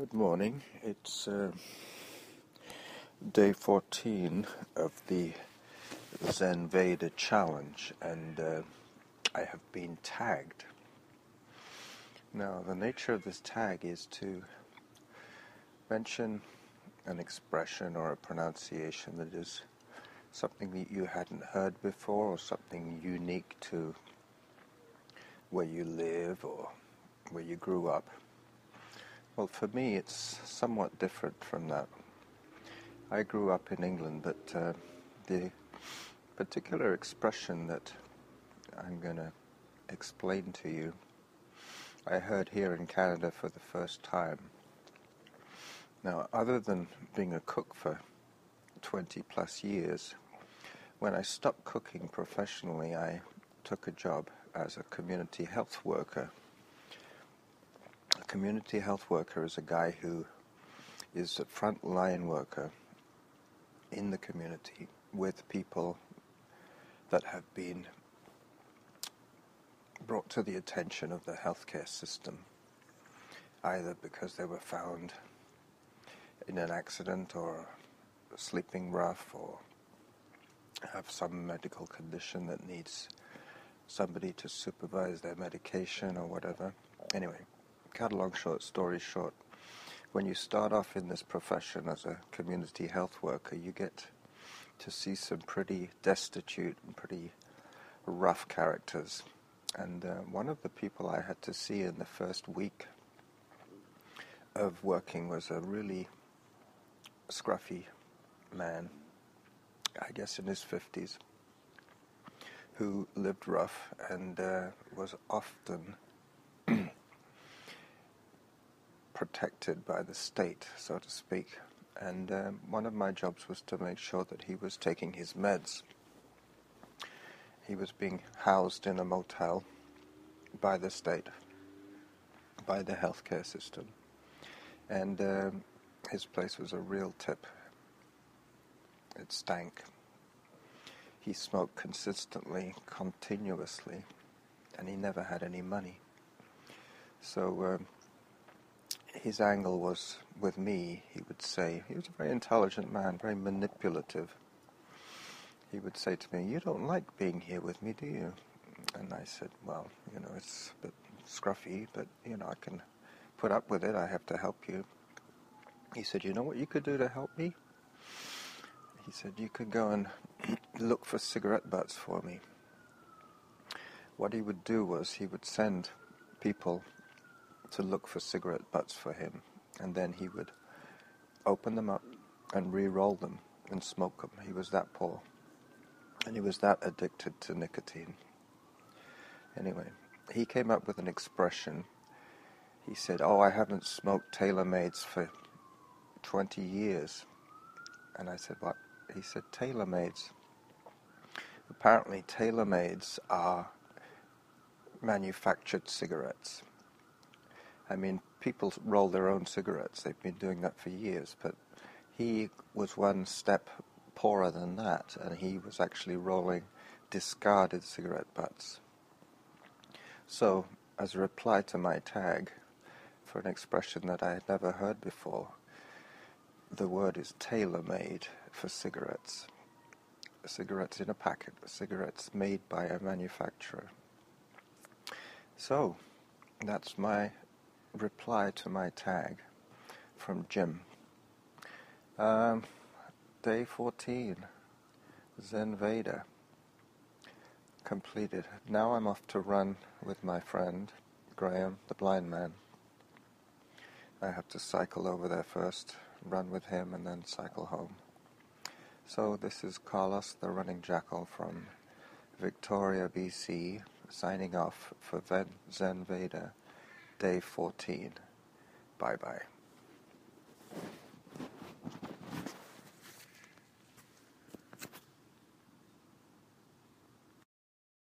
Good morning. It's day 14 of the Zen Veda challenge, and I have been tagged. Now, the nature of this tag is to mention an expression or a pronunciation that is something that you hadn't heard before, or something unique to where you live or where you grew up. Well, for me, it's somewhat different from that. I grew up in England, but the particular expression that I'm going to explain to you, I heard here in Canada for the first time. Now, other than being a cook for 20 plus years, when I stopped cooking professionally, I took a job as a community health worker. A community health worker is a guy who is a front-line worker in the community with people that have been brought to the attention of the healthcare system, either because they were found in an accident or sleeping rough or have some medical condition that needs somebody to supervise their medication or whatever. Anyway, cut a long story short, when you start off in this profession as a community health worker, you get to see some pretty destitute and pretty rough characters. And one of the people I had to see in the first week of working was a really scruffy man, I guess in his 50s, who lived rough and was often protected by the state, so to speak. And one of my jobs was to make sure that he was taking his meds. He was being housed in a motel by the state, by the healthcare system. And his place was a real tip. It stank. He smoked consistently, continuously, and he never had any money. So his angle was with me, he would say, he was a very intelligent man, very manipulative. He would say to me, "You don't like being here with me, do you?" And I said, "Well, it's a bit scruffy, but, I can put up with it. I have to help you." He said, "You know what you could do to help me?" He said, "You could go and look for cigarette butts for me." What he would do was he would send people to look for cigarette butts for him, and then he would open them up and re-roll them and smoke them. He was that poor, and he was that addicted to nicotine. Anyway, he came up with an expression. He said, "Oh, I haven't smoked tailor-mades for 20 years. And I said, "What?" He said, "Tailor-mades." Apparently, tailor-mades are manufactured cigarettes. I mean, people roll their own cigarettes. They've been doing that for years, but he was one step poorer than that, and he was actually rolling discarded cigarette butts. So, as a reply to my tag for an expression that I had never heard before, the word is tailor-made for cigarettes. Cigarettes in a packet, cigarettes made by a manufacturer. So, that's my reply to my tag from Jim. Day 14, Zen Veda, completed. Now I'm off to run with my friend, Graham, the blind man. I have to cycle over there first, run with him, and then cycle home. So this is Carlos, the running jackal from Victoria, BC, signing off for Zen Veda, Day 14. Bye-bye.